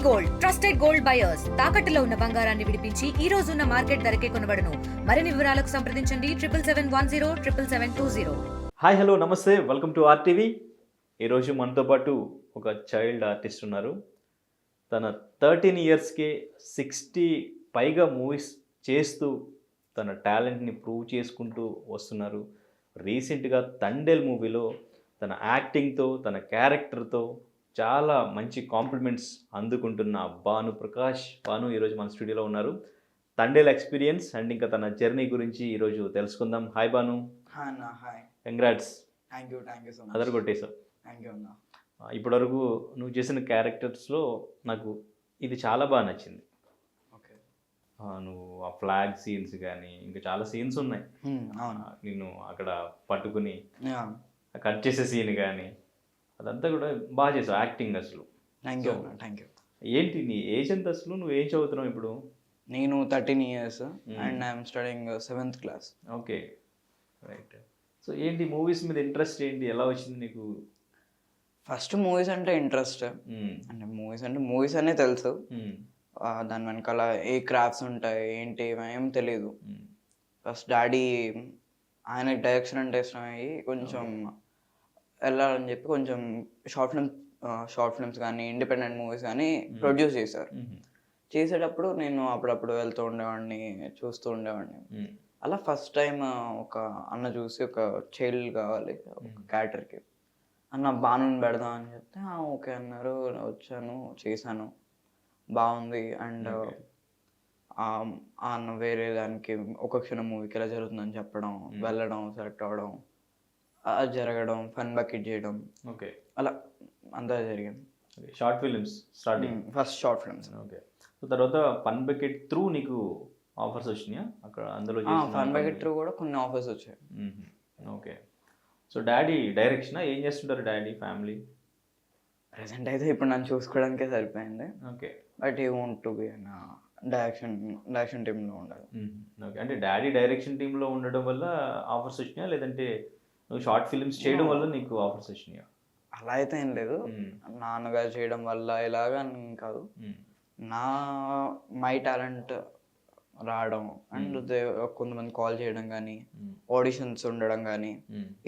Gold trusted gold buyers తాకట్టులో ఉన్న బంగారాన్ని విడిపించి ఈ రోజు ఉన్న మార్కెట్ ధరకే కొనబడును. మరిన్ని వివరాలకు సంప్రదించండి 7771077720. హాయ్ హలో నమస్తే, వెల్కమ్ టు ఆర్టీవీ. ఈరోజు మనతో పాటు ఒక చైల్డ్ ఆర్టిస్ట్ ఉన్నారు. తన 13 ఇయర్స్కే 60 పైగా మూవీస్ చేస్తూ తన టాలెంట్ని ప్రూవ్ చేసుకుంటూ వస్తున్నారు. రీసెంట్గా తండేల్ మూవీలో తన యాక్టింగ్తో తన క్యారెక్టర్తో చాలా మంచి కాంప్లిమెంట్స్ అందుకుంటున్న భాను ప్రకాష్. భాను ఈరోజు మన స్టూడియోలో ఉన్నారు. తండేల్ ఎక్స్పీరియన్స్ అండ్ ఇంకా తన జర్నీ గురించి ఈరోజు తెలుసుకుందాం. Hi Bhanu. Hi. Congrats. Thank you so much. అదర్ కొట్టేశావు. థ్యాంక్ యూ అన్న. ఇప్పటివరకు నువ్వు చేసిన క్యారెక్టర్స్లో నాకు ఇది చాలా బాగా నచ్చింది. ఓకే. నువ్వు ఆ ఫ్లాగ్ సీన్స్ కానీ ఇంకా చాలా సీన్స్ ఉన్నాయి. అవును. నేను అక్కడ పట్టుకుని యా. కట్ చేసే సీన్ కానీ అదంతా కూడా బాగా చేసావు యాక్టింగ్. అసలు థ్యాంక్ యూ అన్న. Thank you. ఏంటి నీ ఏజ్ ఎంత అసలు? నువ్వు ఏం చదువుతున్నావు ఇప్పుడు? నేను 13 years and I'm studying 7th class. Okay, right. So ఏంటి మూవీస్ మీద ఇంట్రెస్ట్ ఏంటి, ఎలా వచ్చింది నీకు? ఫస్ట్ మూవీస్ అంటే ఇంట్రెస్ట్. అంటే మూవీస్ అనే తెలుసు. దాని వెనకాల ఏ క్రాఫ్ట్స్ ఉంటాయి ఏంటి ఏం తెలియదు. ఫస్ట్ డాడీ ఆయనకి డైరెక్షన్ అంటే ఇష్టం అయ్యి కొంచెం వెళ్ళాలని చెప్పి కొంచెం షార్ట్ ఫిల్మ్స్ కానీ ఇండిపెండెంట్ మూవీస్ కానీ ప్రొడ్యూస్ చేశారు. చేసేటప్పుడు నేను అప్పుడప్పుడు వెళ్తూ ఉండేవాడిని, చూస్తూ ఉండేవాడిని. అలా ఫస్ట్ టైం ఒక అన్న చూసి ఒక చైల్డ్ కావాలి ఒక క్యారెక్టర్కి, అన్న బాణుని పెడదాం అని చెప్తే ఓకే అన్నారు. వచ్చాను, చేశాను, బాగుంది. అండ్ అన్న వేరే దానికి ఒక క్షణం మూవీకి ఎలా జరుగుతుందని చెప్పడం, వెళ్ళడం, సెలెక్ట్ అవ్వడం, జరగడం, ఫన్ బకెట్ చేయడం, ఓకే, అలా అంతా జరిగింది. Short films starting, first short films. Okay. So తర్వాత ఫన్ బకెట్ త్రూ నీకు ఆఫర్స్ వచ్చినాయా అక్కడ? అందులో ఫన్ బకెట్ త్రూ కూడా కొన్ని ఆఫర్స్ వచ్చాయి. ఓకే. సో డాడీ డైరెక్షన్ ఏం చేస్తుంటారు డాడీ, ఫ్యామిలీ? ప్రెసెంట్ అయితే ఇప్పుడు నన్ను చూసుకోవడానికే సరిపోయింది. ఓకే. బట్ ఈ వాంట్ టు బి డైరెక్షన్ టీంలో ఉండాలి. ఓకే, అంటే డాడీ డైరెక్షన్ టీంలో ఉండడం వల్ల ఆఫర్స్ వచ్చినాయా, లేదంటే నువ్వు షార్ట్ ఫిల్మ్స్ చేయడం వల్ల నీకు ఆఫర్స్ వచ్చినాయా? అలా అయితే ఏం లేదు. నాన్నగారు చేయడం వల్ల ఇలాగా కాదు, మై టాలెంట్ రావడం అండ్ కొంతమంది కాల్ చేయడం కానీ, ఆడిషన్స్ ఉండడం కానీ,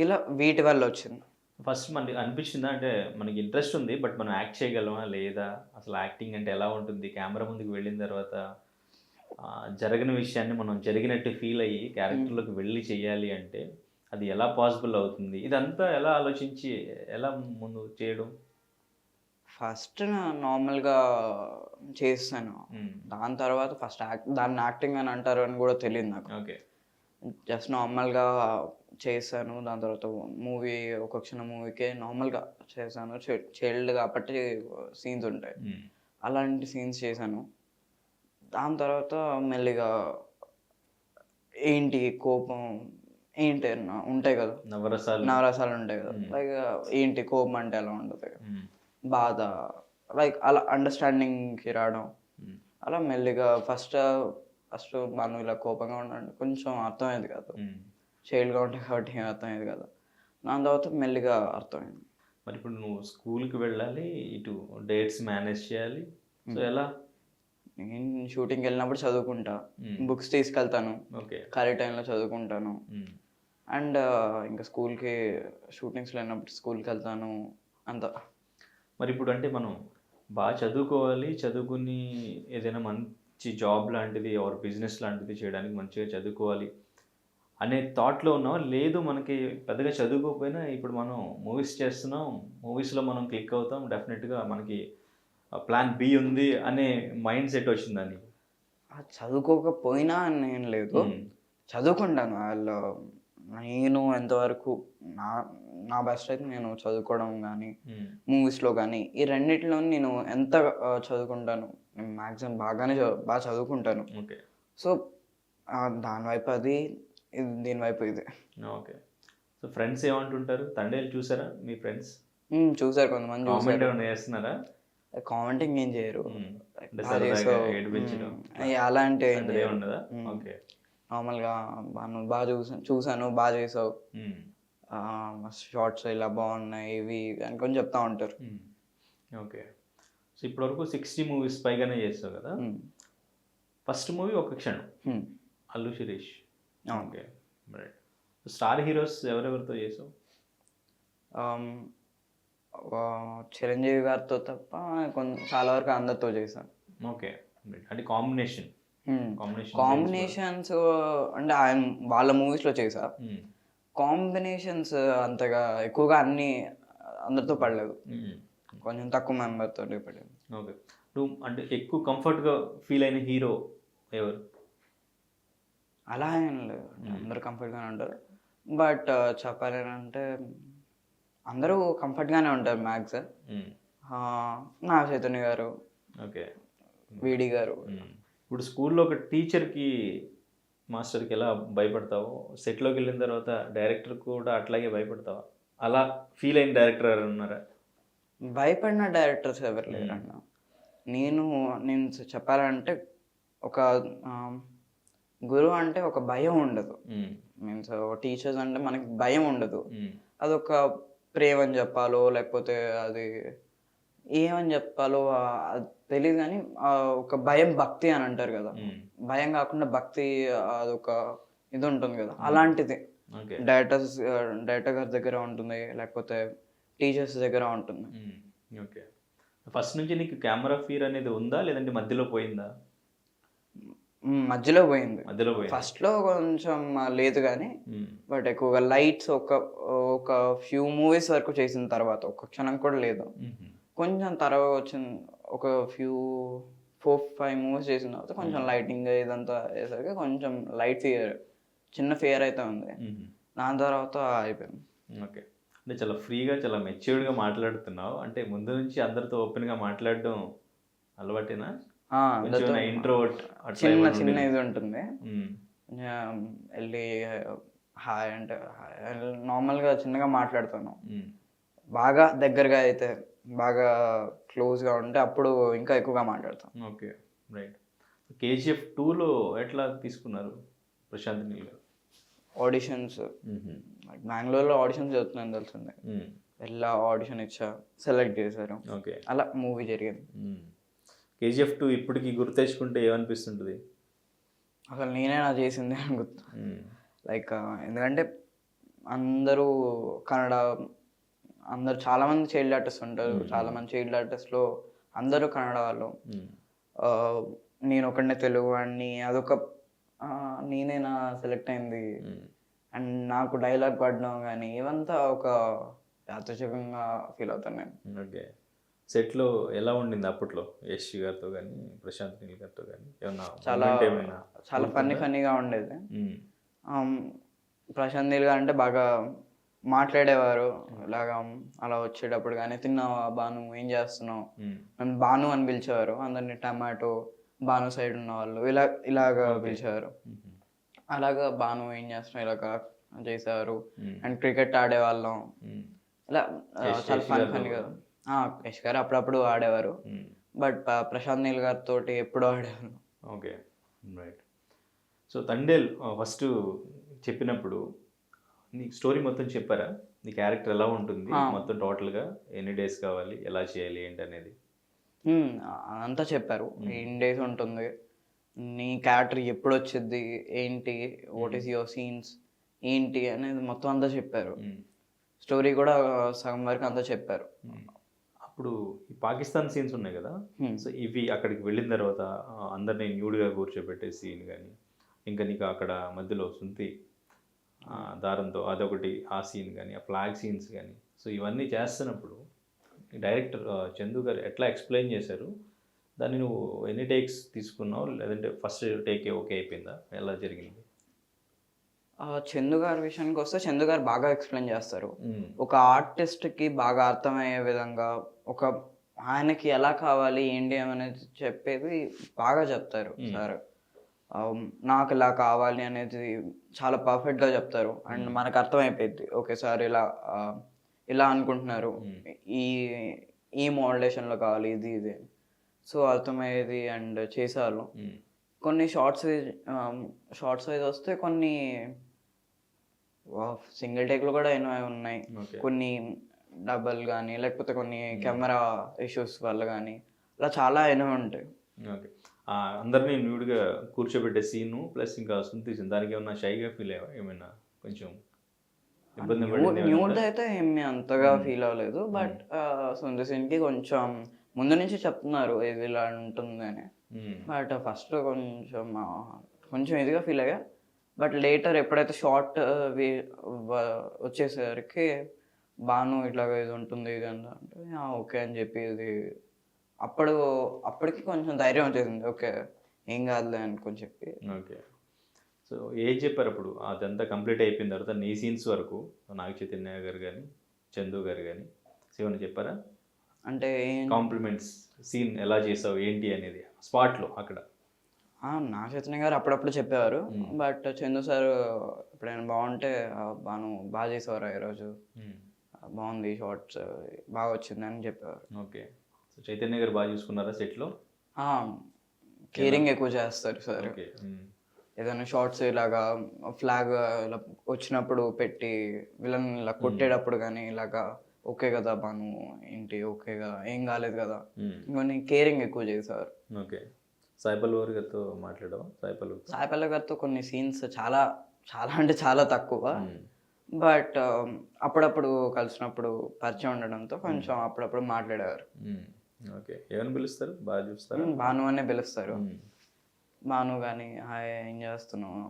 ఇలా వీటి వల్ల వచ్చింది. ఫస్ట్ మనకి అనిపించిందా అంటే మనకి ఇంట్రెస్ట్ ఉంది బట్ మనం యాక్ట్ చేయగలమా లేదా, అసలు యాక్టింగ్ అంటే ఎలా ఉంటుంది, కెమెరా ముందుకు వెళ్ళిన తర్వాత జరగని విషయాన్ని మనం జరిగినట్టు ఫీల్ అయ్యి క్యారెక్టర్లోకి వెళ్ళి చేయాలి అంటే అది ఎలా పాసిబుల్ అవుతుంది? ఇదంతా ఎలా ఆలోచించి ఎలా ముందు చేయడం? ఫస్ట్ నార్మల్గా చేస్తాను. దాని తర్వాత ఫస్ట్ దాన్ని యాక్టింగ్ అని అంటారు అని కూడా తెలియదు నాకు. ఓకే. జస్ట్ నార్మల్గా చేశాను. దాని తర్వాత మూవీ ఒక క్షణం మూవీకే నార్మల్గా చేశాను. చైల్డ్ కాబట్టి సీన్స్ ఉంటాయి, అలాంటి సీన్స్ చేశాను. దాని తర్వాత మెల్లిగా ఏంటి కోపం ఏంటి ఉంటాయి కదా, నవరసాలు ఉంటాయి కదా. లైక్ ఏంటి కోపం అంటే ఎలా ఉంటుంది, బాధ, లైక్ అలా అండర్స్టాండింగ్కి రావడం. అలా మెల్లిగా ఫస్ట్ మనం ఇలా కోపంగా ఉండండి కొంచెం అర్థమయ్యేది కాదు, చైల్డ్గా ఉంటాయి కాబట్టి ఏం అర్థమయ్యేది కదా. దాని తర్వాత మెల్లిగా అర్థమైంది. మరి ఇప్పుడు నువ్వు స్కూల్కి వెళ్ళాలి, ఇటు డేట్స్ మేనేజ్ చేయాలి, సో ఎలా? నేను షూటింగ్కి వెళ్ళినప్పుడు చదువుకుంటా, బుక్స్ తీసుకెళ్తాను, ఖాళీ టైంలో చదువుకుంటాను. అండ్ ఇంకా స్కూల్కి షూటింగ్స్లో వెళ్ళినప్పుడు స్కూల్కి వెళ్తాను అంతా. మరి ఇప్పుడు అంటే మనం బాగా చదువుకోవాలి, చదువుకుని ఏదైనా మంచి జాబ్ లాంటిది ఆర్ బిజినెస్ లాంటిది చేయడానికి మంచిగా చదువుకోవాలి అనే థాట్లో ఉన్నాం. లేదు మనకి పెద్దగా చదువుకోకపోయినా ఇప్పుడు మనం మూవీస్ చేస్తున్నాం, మూవీస్లో మనం క్లిక్ అవుతాం, డెఫినెట్గా మనకి ప్లాన్ బి ఉంది అనే మైండ్ సెట్ వచ్చిందని? చదువుకోకపోయినా నేను లేదు, చదువుకుంటాను. వాళ్ళు నేను ఎంతవరకు నా బెస్ట్ అయితే నేను చదువుకోవడం కానీ, మూవీస్లో కానీ, ఈ రెండిట్లో నేను ఎంత చదువుకుంటాను, మ్యాక్సిమం బాగా చదువుకుంటాను. సో దాని వైపు అది, దీని వైపు ఇది. ఓకే. సో ఫ్రెండ్స్ ఏమంటుంటారు? తండేలు చూసారా మీ ఫ్రెండ్స్? చూసారు, కొంతమంది కామెంట్ ఏమైనా చేస్తున్నారా? కామెంటింగ్ ఏం చేయరు, అలాంటి నార్మల్గా బాగా చూసాను, బాగా చేసావు, షార్ట్స్ ఇలా బాగున్నాయి ఇవి అనుకొని చెప్తా ఉంటారు. ఓకే. సో ఇప్పటివరకు 60 మూవీస్ పైగానే చేస్తావు కదా. First movie Okka Kshanam, Allu Sirish. Okay, right. Star heroes ఎవరెవరితో చేసావు? చిరంజీవి గారితో తప్ప చాలా వరకు అందరితో చేశాను. ఓకే, అంటే కాంబినేషన్ కాంబినేషన్స్ అంటే ఆయన వాళ్ళ మూవీస్లో చేసా. కాంబినేషన్స్ అంతగా ఎక్కువగా అందరితో పడలేదు, కొంచెం తక్కువ మెంబర్తో పడింది. ఓకే, నువ్వు అంటే ఎక్కువ కంఫర్ట్గా ఫీల్ అయిన హీరో ఎవరు? అలా ఏం లేదు, అందరూ కంఫర్ట్గానే ఉంటారు. బట్ చెప్పాలి అంటే అందరూ కంఫర్ట్గానే ఉంటారు మ్యాక్స్. నాగ చైతన్య గారు, ఓకే, వీడి గారు. ఇప్పుడు స్కూల్లో ఒక టీచర్కి మాస్టర్కి ఎలా భయపడతావో, సెట్లోకి వెళ్ళిన తర్వాత డైరెక్టర్ కూడా అట్లాగే భయపడతావా? అలా ఫీల్ అయిన డైరెక్టర్ ఎవరు ఉన్నారా? భయపడిన డైరెక్టర్స్ ఎవరు లేరు అన్న. నేను చెప్పాలంటే ఒక గురువు అంటే ఒక భయం ఉండదు. మీన్స్ టీచర్స్ అంటే మనకి భయం ఉండదు. అదొక ప్రేమ అని చెప్పాలో లేకపోతే అది ఏమని చెప్పాలో తెలియదు, కానీ ఒక భయం భక్తి అని అంటారు కదా. భయం కాకుండా భక్తి అదొక ఇది ఉంటుంది కదా, అలాంటిది డైరెక్టర్ గారి దగ్గర ఉంటుంది, లేకపోతే టీచర్స్ దగ్గర ఉంటుంది. ఓకే, ఫస్ట్ నుంచి నీకు కెమెరా ఫియర్ అనేది ఉందా లేదంటే మధ్యలో పోయిందా? మధ్యలో పోయింది. ఫస్ట్ లో కొంచెం లేదు కానీ, బట్ ఎక్కువగా లైట్స్ ఒక ఫ్యూ మూవీస్ వరకు చేసిన తర్వాత ఒక్క క్షణం కూడా లేదు. కొంచెం తర్వాత వచ్చిన ఒక 4-5 మూవీస్ చేసిన తర్వాత కొంచెం లైటింగ్ ఇదంతా వేసరికి కొంచెం లైట్ ఫియర్, చిన్న ఫియర్ అయితే ఉంది. దాని తర్వాత అయిపోయింది. ఓకే, అంటే చాలా ఫ్రీగా చాలా మెచ్యూర్డ్గా మాట్లాడుతున్నావు. అంటే ముందు నుంచి అందరితో ఓపెన్గా మాట్లాడడం అలవాటేనా? ఇంట్రోవర్ట్ చిన్న ఇది ఉంటుంది, వెళ్ళి హాయ్ అంటే నార్మల్గా చిన్నగా మాట్లాడతాను. బాగా దగ్గరగా అయితే బాగా క్లోజ్గా ఉంటే అప్పుడు ఇంకా ఎక్కువగా మాట్లాడతాం. Okay, right. KGF 2లో ఎట్లా తీసుకున్నారు ప్రశాంత్ నీల్ గారు? ఆడిషన్స్ బెంగళూరులో ఆడిషన్స్ జరుగుతున్నాయని తెలిసింది, వెళ్ళా ఆడిషన్ ఇచ్చా, సెలెక్ట్ చేశారు. ఓకే, అలా మూవీ జరిగింది. KGF 2 ఇప్పటికి గుర్తు తెచ్చుకుంటే ఏమనిపిస్తుంటుంది? అసలు నేనేనా చేసింది అని గుర్తు. లైక్ ఎందుకంటే అందరూ కన్నడ, అందరు చాలామంది చైల్డ్ ఆర్టిస్ట్ ఉంటారు, చాలామంది చైల్డ్ ఆర్టిస్ట్లో అందరూ కన్నడ వాళ్ళు, నేను ఒకనే తెలుగు వాడిని, అదొక నేనేనా సెలెక్ట్ అయింది. అండ్ నాకు డైలాగ్ పడడం కానీ ఇవంతా ఒక యాదృచ్ఛికంగా ఫీల్ అవుతాను నేను. ఓకే, సెట్లో ఎలా ఉండింది అప్పట్లో యశ్ గారితో కానీ ప్రశాంత్ నీల్ గారితో కానీ? చాలా ఫన్నీగా ఉండేది. ప్రశాంత్ నీల్ గారు అంటే బాగా మాట్లాడేవారు, ఇలాగా అలా వచ్చేటప్పుడు కానీ తిన్నావా బాను, ఏం చేస్తున్నావు, నన్ను బాను అని పిలిచేవారు. అందరినీ టమాటో, బాను సైడ్ ఉన్న వాళ్ళు ఇలాగా పిలిచేవారు. అలాగా బాను ఏం చేస్తున్నావు ఇలాగా చేసేవారు. అండ్ క్రికెట్ ఆడేవాళ్ళం, ఇలా చాలా ఫన్నీగా. యశ్ గారు అప్పుడప్పుడు ఆడేవారు, బట్ ప్రశాంత్ నీల్ గారితో ఎప్పుడూ ఆడేవారు. Okay, right. So Thandel first చెప్పినప్పుడు నీకు స్టోరీ మొత్తం చెప్పారా? నీ క్యారెక్టర్ ఎలా ఉంటుంది మొత్తం టోటల్గా, ఎన్ని డేస్ కావాలి, ఎలా చేయాలి ఏంటి అనేది? అంతా చెప్పారు. ఎన్ని డేస్ ఉంటుంది, నీ క్యారెక్టర్ ఎప్పుడు వచ్చింది, ఏంటి, వాట్ ఈస్ యువర్ సీన్స్ ఏంటి అనేది మొత్తం అంతా చెప్పారు. స్టోరీ కూడా సగం వరకు అంతా చెప్పారు. అప్పుడు ఈ పాకిస్తాన్ సీన్స్ ఉన్నాయి కదా, సో ఇవి అక్కడికి వెళ్ళిన తర్వాత అందరినీ న్యూడ్గా కూర్చోబెట్టే సీన్ కానీ, ఇంకా నీకు అక్కడ మధ్యలో సుంతి దారంతో అదొకటి, ఆ సీన్ కానీ, ఆ ఫ్లాగ్ సీన్స్ కానీ, సో ఇవన్నీ చేస్తున్నప్పుడు డైరెక్టర్ చందు గారు ఎట్లా ఎక్స్ప్లెయిన్ చేశారు? దాన్ని నువ్వు ఎన్ని టేక్స్ తీసుకున్నావు, లేదంటే ఫస్ట్ టేకే ఓకే అయిపోయిందా, ఎలా జరిగింది? చందు గారి విషయానికి వస్తే చందు గారు బాగా ఎక్స్ప్లెయిన్ చేస్తారు. ఒక ఆర్టిస్ట్కి బాగా అర్థమయ్యే విధంగా, ఒక ఆయనకి ఎలా కావాలి ఏంటి అనేది చెప్పేది బాగా చెప్తారు సార్. నాకు ఇలా కావాలి అనేది చాలా పర్ఫెక్ట్గా చెప్తారు. అండ్ మనకు అర్థమైపోయింది, ఓకే సార్ ఇలా అనుకుంటున్నారు, ఈ మోడలేషన్లో కావాలి, ఇది సో అర్థమయ్యేది. అండ్ చేశారు. కొన్ని షార్ట్స్ వైజ్ వస్తే కొన్ని సింగిల్ టేక్లు కూడా ఎన్నో ఉన్నాయి, కొన్ని డబల్ కానీ లేకపోతే కొన్ని కెమెరా ఇష్యూస్ వల్ల కానీ ఇలా చాలా అయినవి ఉంటాయి. ఓకే. అందరినీ న్యూడ్గా కూర్చోబెట్టే సీను ప్లస్ ఇంకా సుంతి సీన్ దానికి ఏమన్నా షైగా ఫీల్ అయ్యావా ఏమైనా కొంచెం ఇబ్బంది పడింది న్యూడ్ అయితే ఏమి అంతగా ఫీల్ అవ్వలేదు, బట్ సుందర్ సీన్కి కొంచెం ముందు నుంచి చెప్తున్నారు ఇది ఇలా ఉంటుంది అని, బట్ ఫస్ట్ కొంచెం ఇదిగా ఫీల్ అయ్యా. బట్ లేటర్ ఎప్పుడైతే షార్ట్ వచ్చేసరికి బాను ఇట్లాగా ఇది ఉంటుంది ఇది అంటే ఓకే అని చెప్పి ఇది అప్పటికి కొంచెం ధైర్యం వచ్చేసింది, ఓకే ఏం కాదులే అనుకొని చెప్పి. ఓకే. సో ఏం చెప్పారు అప్పుడు అదంతా కంప్లీట్ అయిపోయిన తర్వాత నీ సీన్స్ వరకు నాగ చైతన్య గారు కానీ చందు గారు కానీ శివన్ చెప్పారా అంటే కాంప్లిమెంట్స్ సీన్ ఎలా చేసావు ఏంటి అనేది స్పాట్లో అక్కడ? నాగ చైతన్య గారు అప్పుడప్పుడు చెప్పేవారు, బట్ చందు సార్ ఎప్పుడైనా బాగుంటే బాను బాగా చేసేవారు ఈరోజు, బాగుంది షార్ట్స్ బాగా వచ్చింది అని చెప్పేవారు. ఓకే. సో చైతన్య గారు బాగా చూసుకున్నారా సెట్లో? కేరింగ్ ఎక్కువ చేస్తారు సార్. ఓకే. ఏదైనా షార్ట్స్ ఇలాగా ఫ్లాగ్ ఇలా వచ్చినప్పుడు పెట్టి విలన్ ఇలా కొట్టేటప్పుడు కానీ ఇలాగా ఓకే కదా బాను ఏంటి ఓకేగా ఏం కాలేదు కదా ఇంకొన్ని కేరింగ్ ఎక్కువ చేశారు. ఓకే. సాయిపల్లవి గారితో మాట్లాడావా? సాయిపల్లవి గారితో కొన్ని సీన్స్ చాలా చాలా అంటే చాలా తక్కువ, బట్ అప్పుడప్పుడు కలిసినప్పుడు పరిచయం ఉండడంతో కొంచెం అప్పుడప్పుడు మాట్లాడేవారు. ఓకే. ఏమని పిలుస్తారు? బాగా చూస్తారు? భాను అనే పిలుస్తారు. భాను కానీ హాయ్ ఏం చేస్తున్నావు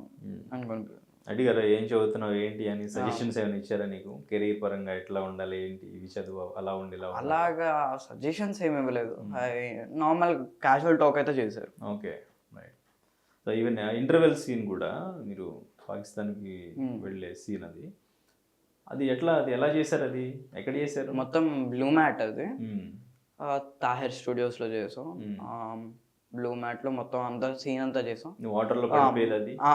అనుకుని అడిగారా ఏం చదువుతున్నావు ఏంటి అని సజెషన్స్ ఏమైనా ఇచ్చారా నీకు? కెరీర్ పరంగా ఎట్లా ఉండాలి ఏంటి ఇవి చదువు అలా ఉండి అలాగా సజెషన్స్ ఏమి ఇవ్వలేదు, నార్మల్ క్యాజువల్ టాక్ అయితే చేశారు. Okay right. So even interval scene కూడా మీరు పాకిస్తాన్కి వెళ్ళే సీన్ అది ఎలా చేశారు? అది ఎక్కడ చేశారు? మొత్తం బ్లూ మ్యాట్ అది తాహిర్ స్టూడియోస్లో చేసాం. బ్లూ మ్యాట్ లో మొత్తం అంతా సీన్ అంతా చేసాం. వాటర్లో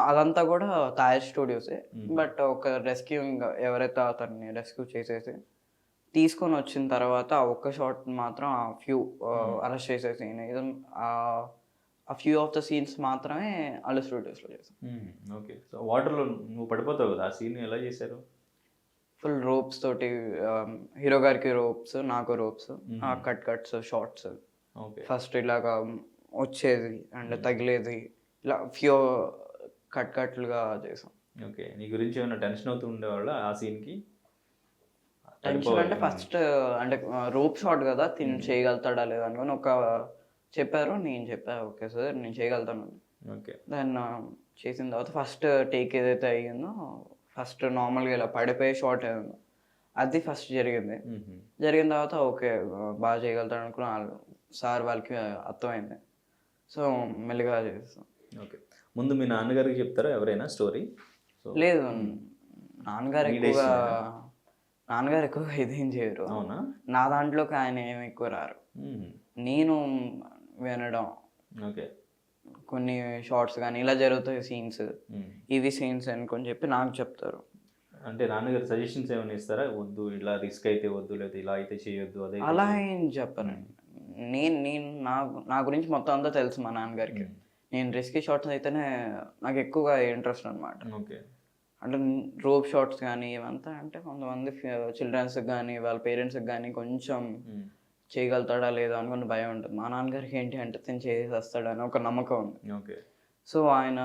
అదంతా కూడా తాహిర్ స్టూడియోసే, బట్ ఒక రెస్క్యూ ఎవరైతే అతన్ని రెస్క్యూ చేసేసి తీసుకొని వచ్చిన తర్వాత ఒక్క షాట్ మాత్రం ఆ ఫ్యూ అరెస్ట్ చేసే సీన్ ఆ ఫ్యూ ఆఫ్ ద సీన్స్ మాత్రమే అల్లు స్టూడియోస్లో చేసాం. ఓకే. సో వాటర్లో నువ్వు పడిపోతావు కదా, ఆ సీన్ ఎలా చేశారు? ఫుల్ రోప్స్ తోటి, హీరో గారికి రోప్స్ నాకు రోప్స్, కట్స్ షార్ట్స్. ఫస్ట్ ఇలాగా వచ్చేది అండ్ తగిలేది ఇలా ఫ్యూ కట్లుగా చేసాం. ఓకే. నీ గురించి ఏమైనా టెన్షన్ అవుతూ ఉండేవాళ్ళ ఆ సీన్కి? టెన్షన్ అంటే ఫస్ట్ అంటే రోప్ షాట్ కదా తిని చేయగలుగుతాడా లేదా అనుకుని చెప్పారు, నేను చెప్పా ఓకే సార్ నేను చేయగలుగుతాను. ఓకే. దాన్ని చేసిన తర్వాత ఫస్ట్ టేక్ ఏదైతే అయ్యిందో ఫస్ట్ నార్మల్గా ఇలా పడిపోయే షాట్ ఏదో అది ఫస్ట్ జరిగిన తర్వాత ఓకే బాగా చేయగలుగుతాడు అనుకున్న సార్ వాళ్ళకి అర్థమైంది, సో మెల్లిగా చేస్తాం. ఓకే. ముందు మీ నాన్నగారికి చెప్తారా ఎవరైనా స్టోరీ? లేదు, నాన్నగారు ఎక్కువగా ఇదేం చేయరు. అవునా? నా దాంట్లోకి ఆయన ఏమి ఎక్కువ రారు, నేను వినడం. ఓకే. కొన్ని షార్ట్స్ కానీ ఇలా జరుగుతాయి సీన్స్, ఇవి సీన్స్ అనుకొని చెప్పి నాకు చెప్తారు. అంటే నాన్నగారు సజెషన్స్ ఏమైనా ఇస్తారా? వద్దు ఇలా రిస్క్ అయితే వద్దు, లేదా ఇలా అయితే చేయొద్దు, అదే అలా ఏం చెప్పానండి. నేను నా గురించి మొత్తం అంతా తెలుసు మా నాన్నగారికి. నేను రిస్కీ షార్ట్స్ అయితేనే నాకు ఎక్కువగా ఇంట్రెస్ట్ అనమాట. ఓకే. అంటే రోప్ షార్ట్స్ కానీ ఇవంతా అంటే కొంతమంది చిల్డ్రన్స్కి కానీ వాళ్ళ పేరెంట్స్కి కానీ కొంచెం చేయగలుగుతాడా లేదా అనుకుని భయం ఉంటుంది. మా నాన్నగారికి ఏంటి అంటే తను చేసేస్తాడని ఒక నమ్మకం ఉంది. ఓకే. సో ఆయన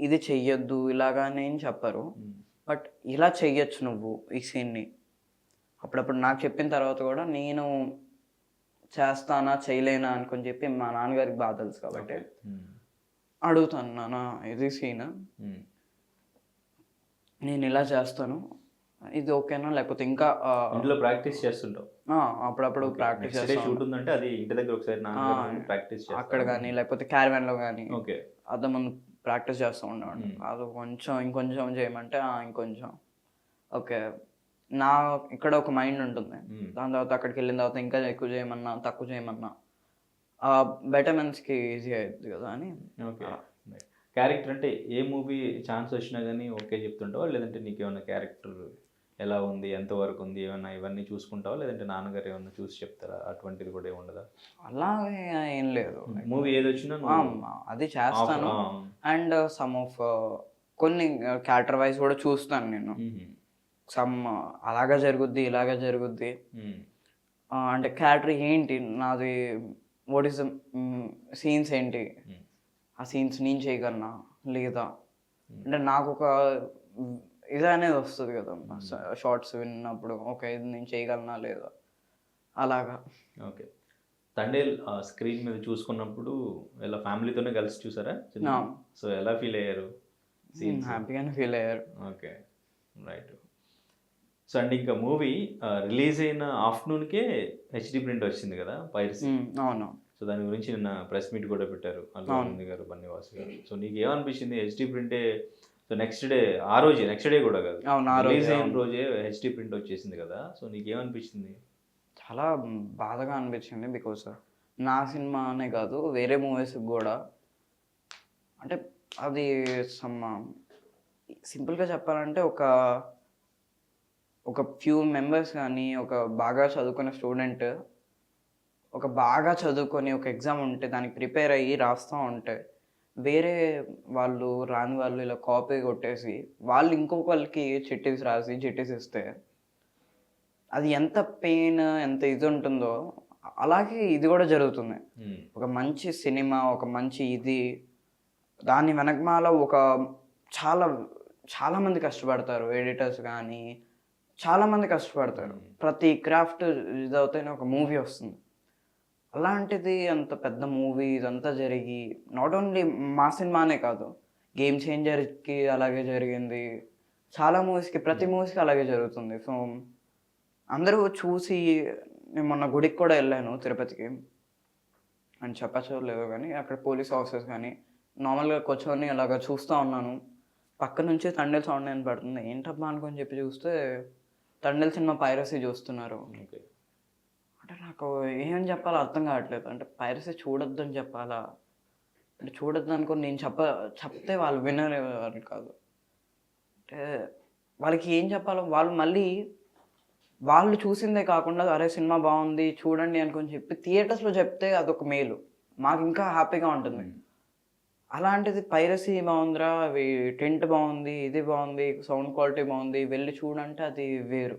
ఇది చెయ్యొద్దు ఇలాగానే ఏం చెప్పరు, బట్ ఇలా చెయ్యొచ్చు నువ్వు ఈ సీన్ని అప్పుడప్పుడు నాకు చెప్పిన తర్వాత కూడా నేను చేస్తానా చేయలేనా అనుకొని చెప్పి మా నాన్నగారికి బాగా తెలుసు కాబట్టి అడుగుతాను, నాన్న ఇది సీన్ నేను ఇలా చేస్తాను, ఇది ఓకేనా లేకపోతే ఇంకా ఇంట్లో ప్రాక్టీస్ చేస్తుంటావు? అప్పుడప్పుడు ప్రాక్టీస్ చేస్తుంటే అది ఇంటి దగ్గర ఒకసారి ప్రాక్టీస్ అక్కడ కానీ లేకపోతే క్యారవాన్ లో కానీ ఓకే అదే ముందు ప్రాక్టీస్ చేస్తూ ఉండేవాడు. అది కొంచెం ఇంకొంచెం చేయమంటే ఇంకొంచెం ఓకే నా ఇక్కడ ఒక మైండ్ ఉంటుంది, దాని తర్వాత అక్కడికి వెళ్ళిన తర్వాత ఇంకా ఎక్కువ చేయమన్నా తక్కువ చేయమన్నా బెటర్మెన్స్కి ఈజీ అవుతుంది కదా అని. ఓకే. క్యారెక్టర్ అంటే ఏ మూవీ ఛాన్స్ వచ్చినా కానీ ఓకే చెప్తుంటావా, లేదంటే నీకు ఏమైనా క్యారెక్టర్ ఎలా ఉంది ఎంతవరకు ఉంది ఏమన్నా ఇవన్నీ చూసుకుంటావా, లేదంటే నాన్నగారు ఏమన్నా చూసి చెప్తారా? అటువంటిది కూడా ఏమి ఉండదా? అలాగే ఏం లేదు, మూవీ ఏది వచ్చినా అది చేస్తాను. అండ్ సమ్ ఆఫ్ కొన్ని క్యారెక్టర్ వైజ్ కూడా చూస్తాను నేను. సమ్ అలాగా జరుగుద్ది ఇలాగా జరుగుద్ది అంటే క్యారెక్టర్ ఏంటి నాది వాట్ ఈస్ సీన్స్ ఏంటి, ఆ సీన్స్ నేను చేయగలనా లేదా, అంటే నాకు ఒక ఇది అనేది వస్తుంది కదా షార్ట్స్ విన్నప్పుడు, ఓకే ఇది నేను చేయగలనా లేదా అలాగా. ఓకే. తండేల్ స్క్రీన్ మీద చూసుకున్నప్పుడు ఎలా ఫ్యామిలీతోనే కలిసి చూసారా? సో ఎలా ఫీల్ అయ్యారు? హ్యాపీగానే ఫీల్ అయ్యారు. Okay, right. సో అండ్ ఇంకా మూవీ రిలీజ్ అయిన ఆఫ్టర్నూన్కే హెచ్డి ప్రింట్ వచ్చింది కదా పైరసీ. అవును. సో దాని గురించి నిన్న ప్రెస్ మీట్ కూడా పెట్టారు అల్లు అరవింద్ గారు, బన్నీవాస్ గారు. సో నీకు ఏమనిపించింది హెచ్డి ప్రింటే? సో నెక్స్ట్ డే, ఆ రోజే, నెక్స్ట్ డే కూడా కాదు, రిలీజ్ అయిన రోజే హెచ్డి ప్రింట్ వచ్చేసింది కదా. సో నీకు ఏమనిపించింది? చాలా బాధగా అనిపించింది. బికాస్ నా సినిమా అనే కాదు వేరే మూవీస్కి కూడా, అంటే అది సింపుల్గా చెప్పాలంటే ఒక ఫ్యూ మెంబర్స్ కానీ, ఒక బాగా చదువుకునే స్టూడెంట్ ఒక బాగా చదువుకొని ఒక ఎగ్జామ్ ఉంటే దానికి ప్రిపేర్ అయ్యి రాస్తూ ఉంటే, వేరే వాళ్ళు రాని వాళ్ళు ఇలా కాపీ కొట్టేసి వాళ్ళు ఇంకొకరికి చిట్టీస్ రాసి చిట్టీస్ ఇస్తే అది ఎంత పెయిన్, ఎంత ఇది ఉంటుందో అలాగే ఇది కూడా జరుగుతుంది. ఒక మంచి సినిమా, ఒక మంచి ఇది, దాని వెనకమాల చాలా చాలా మంది కష్టపడతారు, ఎడిటర్స్ కానీ చాలామంది కష్టపడతారు. ప్రతి క్రాఫ్ట్ ఇదవుతేనే ఒక మూవీ వస్తుంది. అలాంటిది అంత పెద్ద మూవీ ఇదంతా జరిగి, నాట్ ఓన్లీ మా సినిమానే కాదు, గేమ్ చేంజర్కి అలాగే జరిగింది, చాలా మూవీస్కి, ప్రతి మూవీస్కి అలాగే జరుగుతుంది. సో అందరూ చూసి, నేను మొన్న గుడికి కూడా వెళ్ళాను తిరుపతికి అని చెప్పచ్చో లేదో కానీ, అక్కడ పోలీస్ ఆఫీసర్స్ కానీ నార్మల్గా కూర్చొని అలాగ చూస్తూ ఉన్నాను. పక్క నుంచి తండేల్ సౌండ్ అని పడుతుంది, ఏంటబ్బా అనుకొని చెప్పి చూస్తే తండేల్ సినిమా పైరసీ చూస్తున్నారు. అంటే నాకు ఏమని చెప్పాలో అర్థం కావట్లేదు. అంటే పైరసీ చూడొద్దు అని చెప్పాలా, అంటే చూడొద్దు అనుకుని నేను చెప్తే వాళ్ళు వినరేవారు కాదు. అంటే వాళ్ళకి ఏం చెప్పాలో, వాళ్ళు చూసిందే కాకుండా అరే సినిమా బాగుంది చూడండి అనుకొని చెప్పి థియేటర్స్లో చెప్తే అదొక మేలు, మాకు ఇంకా హ్యాపీగా ఉంటుంది. అలాంటిది పైరసీ బాగుందిరా, అవి టెంట్ బాగుంది, ఇది బాగుంది, సౌండ్ క్వాలిటీ బాగుంది, వెళ్ళి చూడంటే అది వేరు.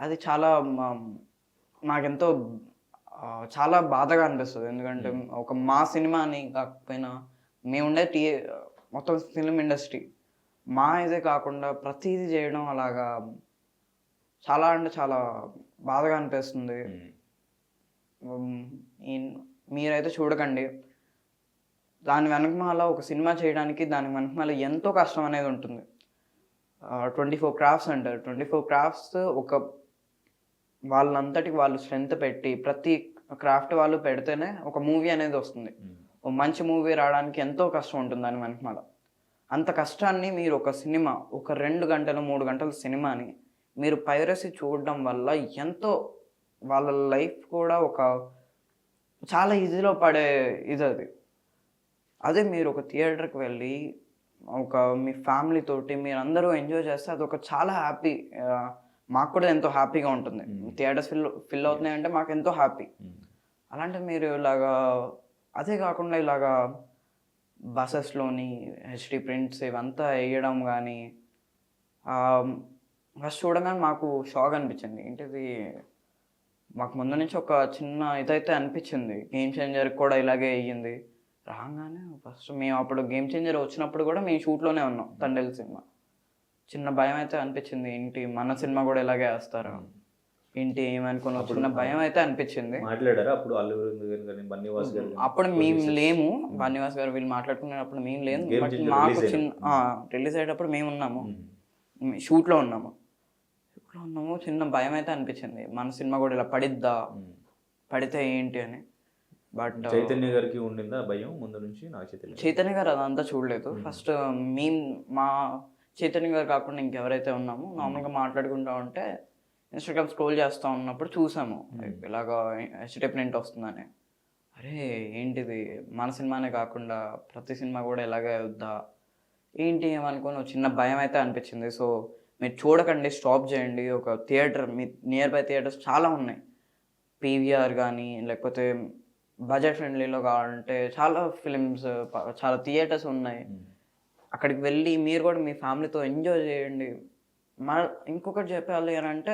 అది చాలా నాకెంతో చాలా బాధగా అనిపిస్తుంది. ఎందుకంటే ఒక మా సినిమాని కాకపోయినా, మేముండే మొత్తం ఫిల్మ్ ఇండస్ట్రీ మా ఇదే కాకుండా ప్రతిదీ చేయడం అలాగా చాలా అంటే చాలా బాధగా అనిపిస్తుంది. మీరైతే చూడకండి. దాని వెనకమాల ఒక సినిమా చేయడానికి దాని వెనకమాల ఎంతో కష్టం అనేది ఉంటుంది. 24 క్రాఫ్ట్స్ అంటారు. 24 క్రాఫ్ట్స్ వాళ్ళంతటికి వాళ్ళు స్ట్రెంత్ పెట్టి ప్రతి క్రాఫ్ట్ వాళ్ళు పెడితేనే ఒక మూవీ అనేది వస్తుంది. ఒక మంచి మూవీ రావడానికి ఎంతో కష్టం ఉంటుంది దాని వెనకమాల. అంత కష్టాన్ని మీరు ఒక సినిమా, ఒక 2 గంటలు 3 గంటల సినిమాని మీరు పైరసీ చూడడం వల్ల ఎంతో వాళ్ళ లైఫ్ కూడా చాలా ఈజీలో పడే ఇది అది. అదే మీరు ఒక థియేటర్కి వెళ్ళి మీ ఫ్యామిలీ తోటి మీరు అందరూ ఎంజాయ్ చేస్తే అదొక చాలా హ్యాపీ, మాకు కూడా ఎంతో హ్యాపీగా ఉంటుంది. థియేటర్స్ ఫిల్ అవుతున్నాయంటే మాకు ఎంతో హ్యాపీ. అలాంటి మీరు ఇలాగా, అదే కాకుండా ఇలాగా బస్సెస్లోని హెచ్డి ప్రింట్స్ ఇవంతా వేయడం కానీ, ఫస్ట్ చూడగానే మాకు షాక్ అనిపించింది. ఏంటిది, మాకు ముందు నుంచి ఒక చిన్న ఇదైతే అనిపించింది, గేమ్ చేంజర్కి కూడా ఇలాగే అయ్యింది. రాగానే ఫస్ట్ మేము అప్పుడు గేమ్ చేంజర్ వచ్చినప్పుడు కూడా మేము షూట్లోనే ఉన్నాం, తండేల్ సినిమా. చిన్న భయం అయితే అనిపించింది, ఏంటి మన సినిమా కూడా ఇలాగే వేస్తారా ఏంటి ఏమనుకున్న చిన్న భయం అయితే అనిపించింది. మాట్లాడారా అప్పుడు అల్లు అరవింద్ గారు, బన్నీవాస్ గారు? అప్పుడు మేము లేము, బన్నీవాస్ గారు వీళ్ళు మాట్లాడుకునేటప్పుడు మేము లేము. బట్ మాకు రిలీజ్ అయ్యేటప్పుడు మేము ఉన్నాము, షూట్లో ఉన్నాము. చిన్న భయం అయితే అనిపించింది, మన సినిమా కూడా ఇలా పడితే ఏంటి అని. బట్ చైతన్య గారికి ఉండిందా భయం ముందు నుంచి? చైతన్య గారు అదంతా చూడలేదు. ఫస్ట్ మా చైతన్య గారు కాకుండా ఇంకెవరైతే ఉన్నామో నార్మల్గా మాట్లాడుకుంటా ఉంటే ఇన్స్టాగ్రామ్ స్క్రోల్ చేస్తూ ఉన్నప్పుడు చూసాము ఇలాగా హెచ్డి ప్రింట్ వస్తుందని. అరే ఏంటిది, మన సినిమానే కాకుండా ప్రతి సినిమా కూడా ఇలాగే వద్దా ఏంటి ఏమనుకొని చిన్న భయం అయితే అనిపించింది. సో మీరు చూడకండి, స్టాప్ చేయండి. ఒక theatre me near by theatres చాలా ఉన్నాయి, పీవీఆర్ కానీ లేకపోతే బడ్జెట్ ఫ్రెండ్లీలో కావాలంటే చాలా ఫిలిమ్స్, చాలా థియేటర్స్ ఉన్నాయి. అక్కడికి వెళ్ళి మీరు కూడా మీ ఫ్యామిలీతో ఎంజాయ్ చేయండి. ఇంకొకటి చెప్పాలి అని అంటే,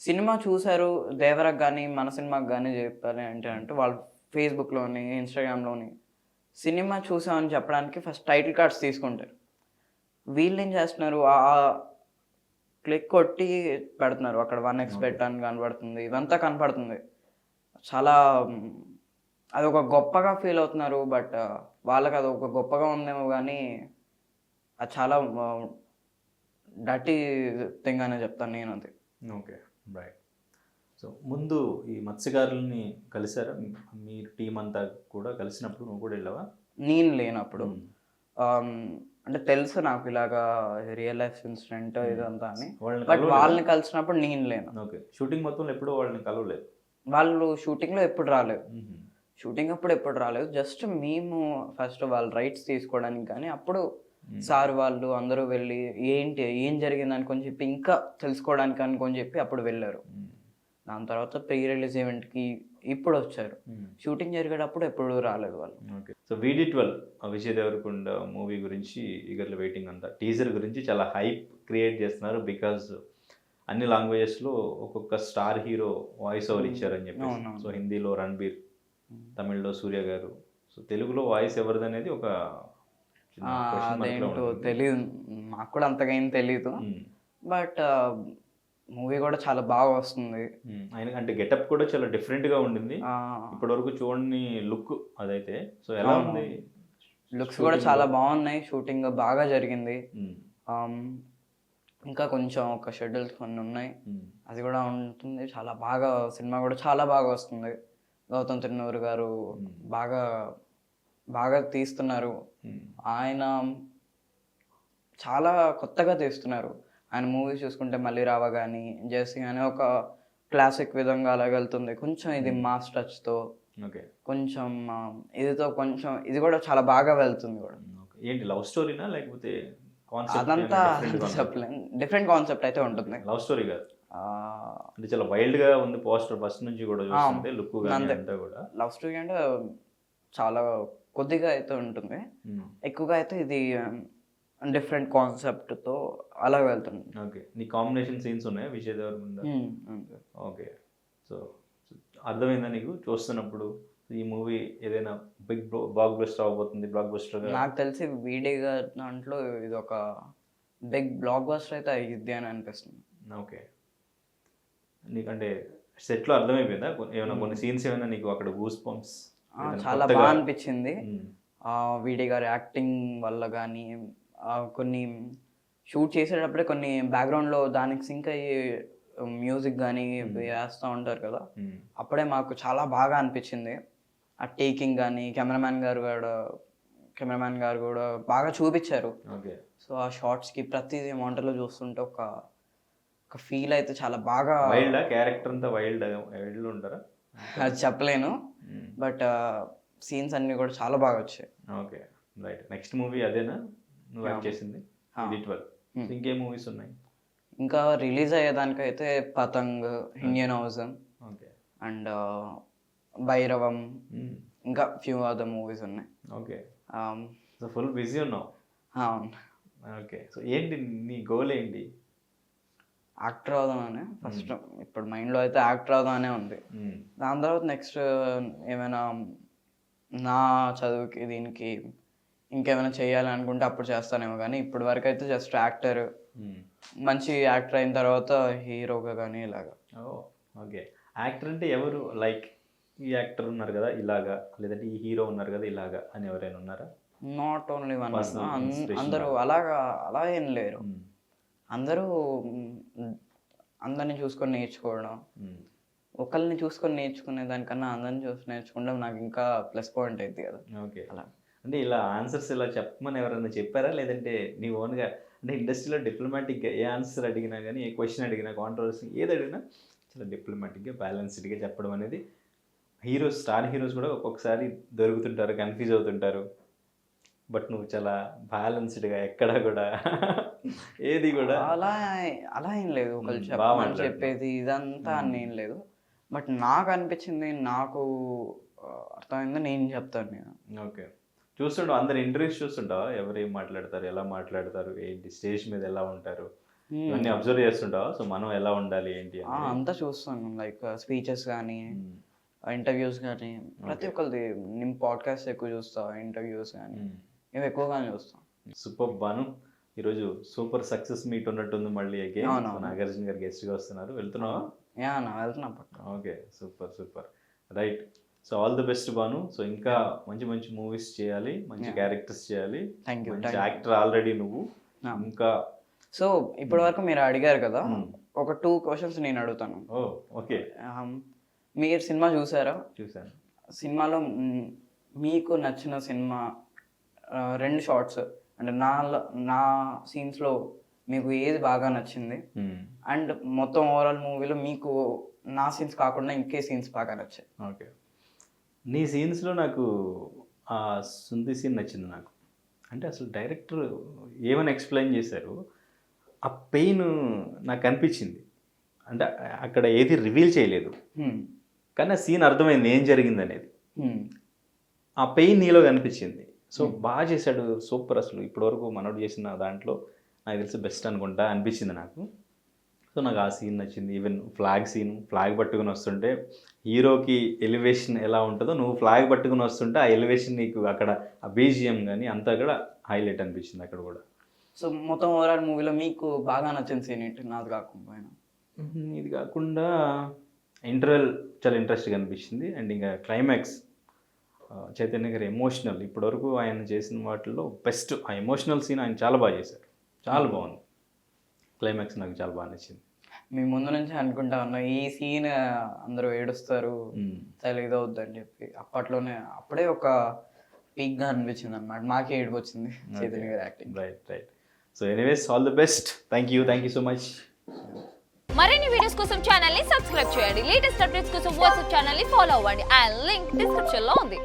సినిమా చూశారు దేవరకు కానీ మన సినిమాకి కానీ చెప్పాలి అంటే వాళ్ళు ఫేస్బుక్లోని ఇన్స్టాగ్రామ్లోని సినిమా చూసామని చెప్పడానికి ఫస్ట్ టైటిల్ కార్డ్స్ తీసుకుంటారు. వీళ్ళు ఏం చేస్తున్నారు, ఆ క్లిక్ కొట్టి పెడుతున్నారు. అక్కడ 1x బెట్ అని కనబడుతుంది, ఇవంతా కనపడుతుంది. చాలా అది ఒక గొప్పగా ఫీల్ అవుతున్నారు. బట్ వాళ్ళకి అది ఒక గొప్పగా ఉందేమో కానీ అది చాలా డర్టీ థింగ్ అనే చెప్తాను నేను అది. Okay, right. సో ముందు ఈ మత్స్యకారుల్ని కలిసారా మీరు? టీం అంతా కూడా కలిసినప్పుడు నువ్వు కూడా వెళ్ళావా? నేను లేనప్పుడు అంటే తెలుసు నాకు ఇలాగా రియల్ లైఫ్ ఇన్సిడెంట్ ఇదంతా అని, బట్ వాళ్ళని కలిసినప్పుడు నేను లేను. ఓకే, షూటింగ్ మొత్తంలో ఎప్పుడూ వాళ్ళని కలవలేదు? వాళ్ళు షూటింగ్లో ఎప్పుడు రాలేదు, షూటింగ్ అప్పుడు ఎప్పుడు రాలేదు. జస్ట్ మేము ఫస్ట్ వాళ్ళ రైట్స్ తీసుకోవడానికి కానీ అప్పుడు సార్ వాళ్ళు అందరూ వెళ్ళి ఏం జరిగింది అనుకొని చెప్పి ఇంకా తెలుసుకోవడానికి అనుకొని చెప్పి అప్పుడు వెళ్ళారు. దాని తర్వాత ప్రీ రిలీజ్ ఈవెంట్కి ఇప్పుడు వచ్చారు. షూటింగ్ జరిగేటప్పుడు ఎప్పుడు రాలేదు వాళ్ళు. Okay, so VD12 Vijay Devarakonda movie గురించి ఈగర్లీ వెయిటింగ్ అంతా. టీజర్ గురించి చాలా హైప్ క్రియేట్ చేస్తున్నారు. బికాజ్ అన్ని లాంగ్వేజెస్లో ఒక్కొక్క స్టార్ హీరో వాయిస్ ఓవర్ ఇచ్చారని చెప్పి. సో హిందీలో రణబీర్, తమిళ్లో సూర్య గారు, సో తెలుగులో వాయిస్ ఎవరిది అనేది ఒక అదేంటో తెలియదు, నాకు కూడా అంతగా ఏం తెలీదు. బట్ మూవీ కూడా చాలా బాగా వస్తుంది. ఆయన అంటే గెటప్ కూడా చాలా డిఫరెంట్ గా ఉండింది, ఇప్పటి వరకు చూడని లుక్ అదైతే. సో ఎలా ఉంది? లుక్స్ కూడా చాలా బాగున్నాయి, షూటింగ్ బాగా జరిగింది. ఇంకా కొంచెం ఒక షెడ్యూల్స్ కొన్ని ఉన్నాయి, అది కూడా ఉంటుంది. చాలా బాగా సినిమా కూడా చాలా బాగా వస్తుంది. గౌతమ్ తిరునూరు గారు బాగా బాగా తీస్తున్నారు. ఆయన చాలా కొత్తగా తీస్తున్నారు. ఆయన మూవీస్ చూసుకుంటే మళ్ళీ రావా కానీ, జెర్సీ కానీ ఒక క్లాసిక్ విధంగా అలా వెళ్తుంది. కొంచెం ఇది మాస్ టచ్తో, కొంచెం ఇదితో కొంచెం ఇది కూడా చాలా బాగా వెళ్తుంది కూడా. ఏంటి లవ్ స్టోరీనా లేకపోతే అదంతా చెప్పలేను, డిఫరెంట్ కాన్సెప్ట్ అయితే ఉంటుంది. లవ్ స్టోరీ కాదు అంటే చాలా వైల్డ్ గా ఉంది పోస్టర్ ఫస్ట్ నుంచి కూడా చూస్తుంటే లుక్ అంతా కూడా. లవ్ స్టోరీ అంటే చాలా కొద్దిగా అయితే ఉంటుంది, ఎక్కువగా అయితే ఇది డిఫరెంట్ కాన్సెప్ట్తో అలా వెళ్తుంది. ఓకే, నీ కాంబినేషన్ సీన్స్ ఉన్నాయా విజయ్ దేవరకొండ? ఓకే, సో అర్థమైందా నీకు చూస్తున్నప్పుడు ఈ మూవీ ఏదైనా బిగ్ బ్లాక్ బస్టర్ అవబోతుంది? బ్లాక్ బస్టర్ నాకు తెలిసి వీడిగా దాంట్లో ఇది ఒక బిగ్ బ్లాక్ బస్టర్ అయితే అయ్యిద్ది అని అనిపిస్తుంది. ఓకే, నీకంటే సెట్లో అర్థమైపోయిందా ఏమైనా కొన్ని సీన్స్ ఏమైనా నీకు అక్కడ గూస్ బంప్స్? చాలా బాగా అనిపించింది. వీడి గారి యాక్టింగ్ వల్ల కానీ, కొన్ని షూట్ చేసేటప్పుడే కొన్ని బ్యాక్గ్రౌండ్లో దానికి సింక్ అయ్యి మ్యూజిక్ కానీ వేస్తూ ఉంటారు కదా, అప్పుడే మాకు చాలా బాగా అనిపించింది. ఆ టేకింగ్ కానీ కెమెరామ్యాన్ గారు కూడా బాగా చూపించారు. సో ఆ షార్ట్స్కి ప్రతిదీ మానిటర్లో చూస్తుంటే ఒక ఫీల్ అయితే చాలా బాగా. క్యారెక్టర్ అంతా వైల్డ్ ఉంటారా? అది చెప్పలేను, బట్ సీన్స్ అన్ని కూడా చాలా బాగా వచ్చాయి. Okay, right. నెక్స్ట్ మూవీ అదేనా నువ్వు యాక్ట్ చేసింది? ఇంకే మూవీస్ ఉన్నాయి? ఇంకా release అయ్యేదానికైతే పతంగ్, Indian house and Bhairavam, ఇంకా ఫ్యూ అదర్ మూవీస్ ఉన్నాయి. ఓకే, సో ఫుల్ బిజీ ఉన్నావు. అవును. ఓకే, సో ఏంటి నీ గోల్ ఏంటి? యాక్టర్ అవుదామనే ఫస్ట్, ఇప్పుడు మైండ్లో అయితే యాక్టర్ అవుదామనే ఉంది. దాని తర్వాత నెక్స్ట్ ఏమైనా నా చదువుకి దీనికి ఇంకేమైనా చేయాలి అనుకుంటే అప్పుడు చేస్తానేమో, కానీ ఇప్పటి వరకు అయితే జస్ట్ యాక్టర్. మంచి యాక్టర్ అయిన తర్వాత హీరోగా కానీ ఇలాగా. ఓకే, యాక్టర్ అంటే ఎవరు? లైక్ ఈ యాక్టర్ ఉన్నారు కదా ఇలాగా, లేదంటే ఈ హీరో ఉన్నారు కదా ఇలాగా అని ఎవరైనా ఉన్నారా? నాట్ ఓన్లీ వన్, అందరూ అలా ఏం లేరు. అందరిని చూసుకొని నేర్చుకోవడం, ఒకరిని చూసుకొని నేర్చుకునే దానికన్నా అందరిని చూసి నేర్చుకుంటాం నాకు ఇంకా ప్లస్ పాయింట్ అయింది కదా. ఓకే, అలా అంటే ఇలా ఆన్సర్స్ ఇలా చెప్పమని ఎవరైనా చెప్పారా, లేదంటే నీ ఓన్గా అంటే ఇండస్ట్రీలో డిప్లొమాటిక్గా ఏ ఆన్సర్ అడిగినా కానీ, ఏ క్వశ్చన్ అడిగినా, కాంట్రవర్సీ ఏది అడిగినా చాలా డిప్లొమాటిక్గా బ్యాలెన్స్డ్గా చెప్పడం అనేది. స్టార్ హీరోస్ కూడా ఒక్కొక్కసారి దొరుకుతుంటారు, కన్ఫ్యూజ్ అవుతుంటారు. బట్ నువ్వు చాలా బ్యాలెన్స్డ్గా ఎక్కడ కూడా ఏది కూడా అలా ఏం లేదు, ఒకళ్ళు చెప్పమని చెప్పేది ఇదంతా అని ఏం లేదు. బట్ నాకు అనిపించింది, నాకు అర్థమైంది, నేను చెప్తాను. నేను ఓకే, చూస్తుంటావు అందరు ఇంటర్వ్యూస్ చూస్తుంటావా? ఎవరు ఏం మాట్లాడతారు, ఎలా మాట్లాడతారు, ఏంటి స్టేజ్ మీద ఎలా ఉంటారు, ఇవన్నీ అబ్జర్వ్ చేస్తుంటావా? సో మనం ఎలా ఉండాలి ఏంటి అంతా చూస్తాను, లైక్ స్పీచెస్ కానీ ఇంటర్వ్యూస్ కానీ ప్రతి ఒక్కరిది. నేను పాడ్కాస్ట్ ఎక్కువ చూస్తా, ఇంటర్వ్యూస్ కానీ ఇవి ఎక్కువగానే చూస్తాం. సూపర్ బాను, ఈరోజు సూపర్ సక్సెస్ మీట్ ఉన్నట్టుంది. మళ్ళీ అగైన్ అవునవును. నాగార్జున గారు గెస్ట్గా వస్తున్నారు. వెళ్తున్నావా? నా వెళ్తున్నా పక్క. Okay, super super, right. So all the best Banu. So ఇంకా మంచి మంచి మూవీస్ చేయాలి, మంచి క్యారెక్టర్స్ చేయాలి. Thank you. మంచి యాక్టర్ ఆల్రెడీ నువ్వు. ఇంకా సో ఇప్పటి వరకు మీరు అడిగారు కదా, ఒక 2 క్వశ్చన్స్ నేను అడుగుతాను. ఓ ఓకే, మీరు సినిమా చూసారా? చూసాను. సినిమాలో మీకు నచ్చిన సినిమా 2 షార్ట్స్ అంటే నా సీన్స్లో మీకు ఏది బాగా నచ్చింది, అండ్ మొత్తం ఓవరాల్ మూవీలో మీకు నా సీన్స్ కాకుండా ఇంకే సీన్స్ బాగా నచ్చాయి? ఓకే, నీ సీన్స్లో నాకు ఆ సుంది సీన్ నచ్చింది నాకు. అంటే అసలు డైరెక్టర్ ఏమని ఎక్స్ప్లెయిన్ చేశారు, ఆ పెయిన్ నాకు అనిపించింది. అంటే అక్కడ ఏది రివీల్ చేయలేదు, కానీ ఆ సీన్ అర్థమైంది ఏం జరిగింది అనేది. ఆ పెయిన్ నీలో కనిపించింది. సో బాగా చేశాడు, సూపర్. అసలు ఇప్పటివరకు మనోడు చేసిన దాంట్లో నాకు తెలిసి బెస్ట్ అనుకుంటా అనిపించింది నాకు. సో నాకు ఆ సీన్ నచ్చింది. ఈవెన్ ఫ్లాగ్ సీన్, ఫ్లాగ్ పట్టుకుని వస్తుంటే హీరోకి ఎలివేషన్ ఎలా ఉంటుందో, నువ్వు ఫ్లాగ్ పట్టుకుని వస్తుంటే ఆ ఎలివేషన్ నీకు అక్కడ ఆ బీజిఎం కానీ అంతా కూడా హైలైట్ అనిపించింది అక్కడ కూడా. సో మొత్తం ఓవరాల్ మూవీలో మీకు బాగా నచ్చిన సీన్ ఏంటి? నాది కాకుండా ఇది కాకుండా ఇంటర్వెల్ చాలా ఇంట్రెస్ట్గా అనిపించింది. అండ్ ఇంకా క్లైమాక్స్, చైతన్య గారి ఎమోషనల్, ఇప్పటివరకు ఆయన చేసిన వాటిల్లో బెస్ట్. ఆ ఎమోషనల్ సీన్ ఆయన చాలా బాగా చేశారు, చాలా బాగుంది. క్లైమాక్స్ నాకు చాలా బాగా నచ్చింది. మీ ముందు నుంచి అనుకుంటా ఉన్నా ఈ సీన్ అందరూ ఏడుస్తారు, చాలా ఇదవుద్ది అని చెప్పి. అప్పుడే ఒక పీక్గా అనిపించింది అనమాట. మాకే ఏడుపు వచ్చింది చైతన్య గారి acting. Right. So anyways all the best. Thank you so much. మరిన్ని వీడియోస్ కోసం ఛానల్ ని సబ్స్క్రైబ్ చేయండి. లేటెస్ట్ అప్డేట్స్ కోసం వాట్సాప్ ఛానల్ ని ఫాలో అవ్వండి. అండ్ లింక్ డిస్క్రిప్షన్ లో ఉంది.